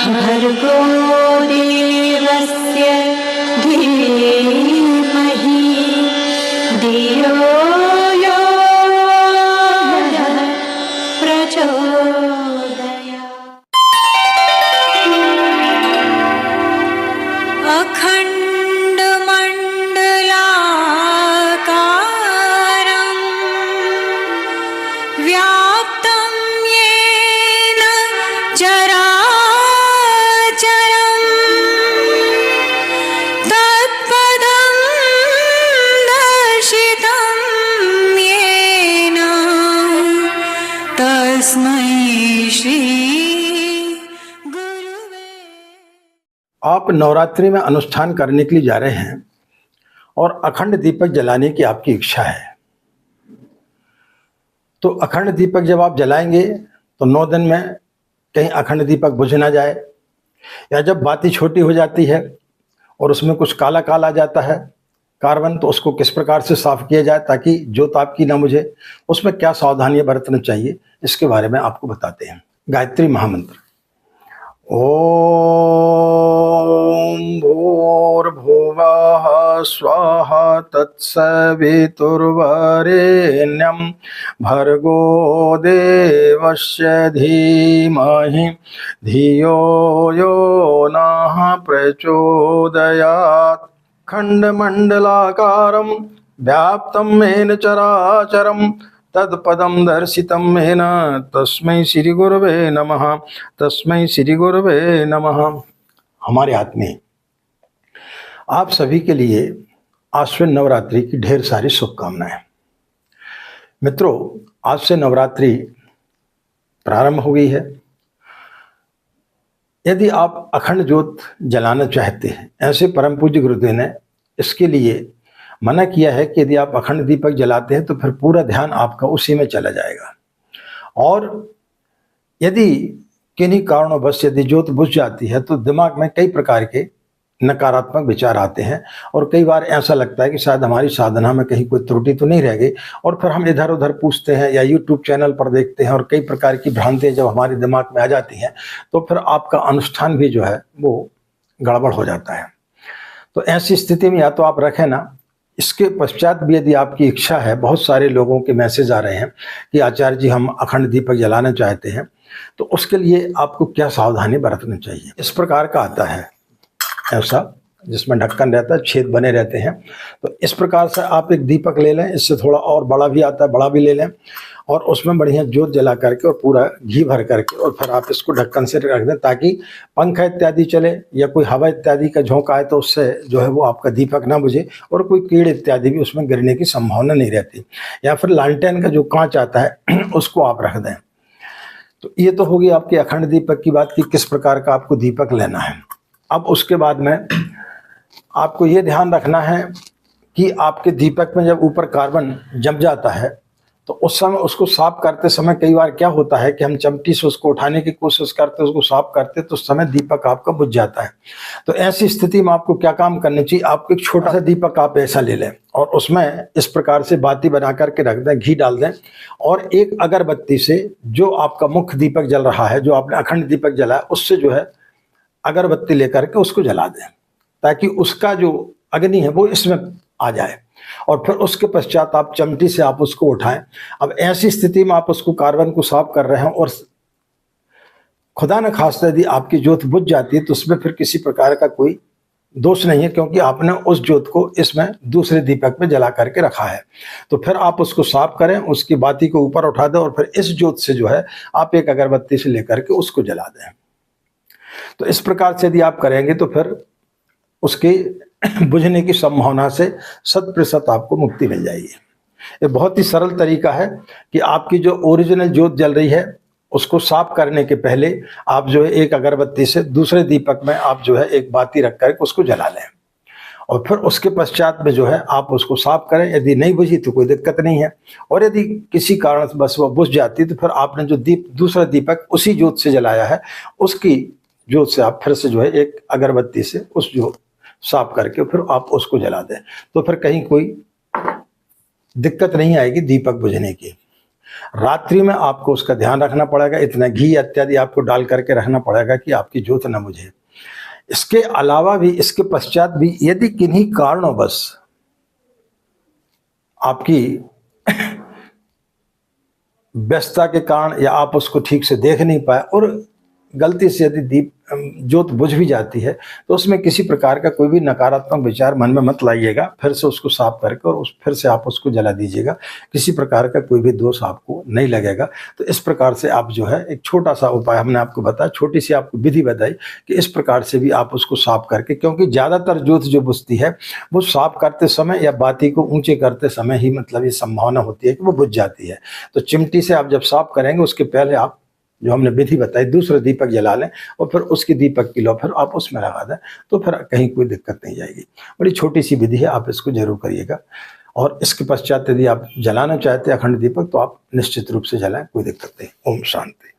भर्गो देवस्य धीमहि धियो यो नः प्रचोदयात्। अखण्डमण्डलाकारं व्याप्तं येन चराचरं तत्पदं दर्शितं येन तस्मै श्री गुरुवे। आप नवरात्रि में अनुष्ठान करने के लिए जा रहे हैं और अखंड दीपक जलाने की आपकी इच्छा है। तो अखंड दीपक जब आप जलाएंगे तो 9 दिन में कहीं अखंड दीपक बुझ ना जाए, या जब बाती छोटी हो जाती है और उसमें कुछ काला काला आ जाता है कार्बन, तो उसको किस प्रकार से साफ किया जाए ताकि ज्योत आपकी ना बुझे, उसमें क्या सावधानियां बरतना चाहिए, इसके बारे में आपको बताते हैं। गायत्री महामंत्र। ओम भूर्भुवः स्वाहा तत्सवितुर्वरेण्यं भर्गो देवस्य धीमहि धियो यो नः प्रचोदयात्। खण्डमण्डलाकारं व्याप्तं येन चराचरं तत्पदं दर्शितं येन तस्मै श्री गुरुवे नमः। तस्मै श्री गुरुवे नमः। हमारे हाथ में आप सभी के लिए आश्विन नवरात्रि की ढेर सारी शुभकामनाएं। मित्रों, आज से नवरात्रि प्रारंभ हो गई है। यदि आप अखंड ज्योत जलाना चाहते हैं, ऐसे परम पूज्य गुरुदेव ने इसके लिए मना किया है कि यदि आप अखंड दीपक जलाते हैं तो फिर पूरा ध्यान आपका उसी में चला जाएगा। और यदि किन्हीं कारणवश यदि ज्योत बुझ जाती है तो दिमाग में कई प्रकार के नकारात्मक विचार आते हैं और कई बार ऐसा लगता है कि शायद हमारी साधना में कहीं कोई त्रुटि तो नहीं रह गई, और फिर हम इधर उधर पूछते हैं या यूट्यूब चैनल पर देखते हैं और कई प्रकार की भ्रांतियां जब हमारे दिमाग में आ जाती हैं तो फिर आपका अनुष्ठान भी जो है वो गड़बड़ हो जाता है। तो ऐसी स्थिति में या तो आप रखें ना। इसके पश्चात भी यदि आपकी इच्छा है, बहुत सारे लोगों के मैसेज आ रहे हैं कि आचार्य जी हम अखंड दीपक जलाना चाहते हैं, तो उसके लिए आपको क्या सावधानी बरतना चाहिए। इस प्रकार का आता है ऐसा, जिसमें ढक्कन रहता है, छेद बने रहते हैं। तो इस प्रकार से आप एक दीपक ले लें, इससे थोड़ा और बड़ा भी आता है, बड़ा भी ले लें और उसमें बढ़िया ज्योत जला करके और पूरा घी भर करके और फिर आप इसको ढक्कन से रख दें ताकि पंखा इत्यादि चले या कोई हवा इत्यादि का झोंका आए तो उससे जो है वो आपका दीपक ना बुझे और कोई कीड़ इत्यादि भी उसमें गिरने की संभावना नहीं रहती। या फिर लालटेन का जो कांच आता है उसको आप रख दें। तो ये तो होगी आपकी अखंड दीपक की बात कि किस प्रकार का आपको दीपक लेना है। अब उसके बाद में आपको ये ध्यान रखना है कि आपके दीपक में जब ऊपर कार्बन जम जाता है तो उस समय उसको साफ करते समय कई बार क्या होता है कि हम चमटी से उसको उठाने की कोशिश करते, उसको साफ करते तो उस समय दीपक आपका बुझ जाता है। तो ऐसी स्थिति में आपको क्या काम करना चाहिए, आपको एक छोटा सा दीपक आप ऐसा ले लें और उसमें इस प्रकार से बाती बना करके रख दें, घी डाल दें और एक अगरबत्ती से जो आपका मुख्य दीपक जल रहा है, जो आपने अखंड दीपक जलाया, उससे जो है अगरबत्ती लेकर के उसको जला दें ताकि उसका जो अग्नि है वो इसमें आ जाए। और फिर उसके पश्चात आप चमटी से आप उसको उठाएं। अब ऐसी स्थिति में आप उसको कार्बन को साफ कर रहे हैं और खुदा न खास्ता यदि आपकी ज्योत बुझ जाती है तो उसमें फिर किसी प्रकार का कोई दोष नहीं है, क्योंकि आपने उस ज्योत को इसमें दूसरे दीपक में जला करके रखा है। तो फिर आप उसको साफ करें, उसकी बाती को ऊपर उठा दें और फिर इस ज्योत से जो है आप एक अगरबत्ती से लेकर के उसको जला दें। तो इस प्रकार से यदि आप करेंगे तो फिर उसके बुझने की संभावना से 100% आपको मुक्ति मिल जाएगी। ये बहुत ही सरल तरीका है कि आपकी जो ओरिजिनल ज्योत जल रही है उसको साफ करने के पहले आप जो है एक अगरबत्ती से दूसरे दीपक में आप जो है एक बाती रख कर उसको जला लें और फिर उसके पश्चात में जो है आप उसको साफ करें। यदि नहीं बुझी तो कोई दिक्कत नहीं है, और यदि किसी कारण बस वह बुझ जाती तो फिर आपने जो दूसरा दीपक उसी ज्योत से जलाया है उसकी ज्योत से आप फिर से जो है एक अगरबत्ती से उस ज्योत साफ करके फिर आप उसको जला दें, तो फिर कहीं कोई दिक्कत नहीं आएगी दीपक बुझने की। रात्रि में आपको उसका ध्यान रखना पड़ेगा, इतना घी इत्यादि आपको डाल करके रखना पड़ेगा कि आपकी ज्योत न बुझे। इसके अलावा भी, इसके पश्चात भी यदि किन्हीं कारणोंवश आपकी व्यस्तता के कारण या आप उसको ठीक से देख नहीं पाए और गलती से यदि ज्योत बुझ भी जाती है, तो उसमें किसी प्रकार का कोई भी नकारात्मक विचार मन में मत लाइएगा। फिर से उसको साफ करके और फिर से आप उसको जला दीजिएगा। किसी प्रकार का कोई भी दोष आपको नहीं लगेगा। तो इस प्रकार से आप जो है, एक छोटा सा उपाय हमने आपको बताया, छोटी सी आपको विधि बताई कि इस प्रकार से भी आप उसको साफ करके, क्योंकि ज़्यादातर ज्योत जो बुझती है वो साफ करते समय या बाती को ऊंचे करते समय ही मतलब ये संभावना होती है कि वो बुझ जाती है। तो चिमटी से आप जब साफ करेंगे उसके पहले आप जो हमने विधि बताई, दूसरा दीपक जला लें और फिर उसकी दीपक की लो फिर आप उसमें लगा दें, तो फिर कहीं कोई दिक्कत नहीं जाएगी। बड़ी छोटी सी विधि है, आप इसको जरूर करिएगा। और इसके पश्चात यदि आप जलाना चाहते हैं अखंड दीपक, तो आप निश्चित रूप से जलाएं, कोई दिक्कत नहीं। ओम शांति।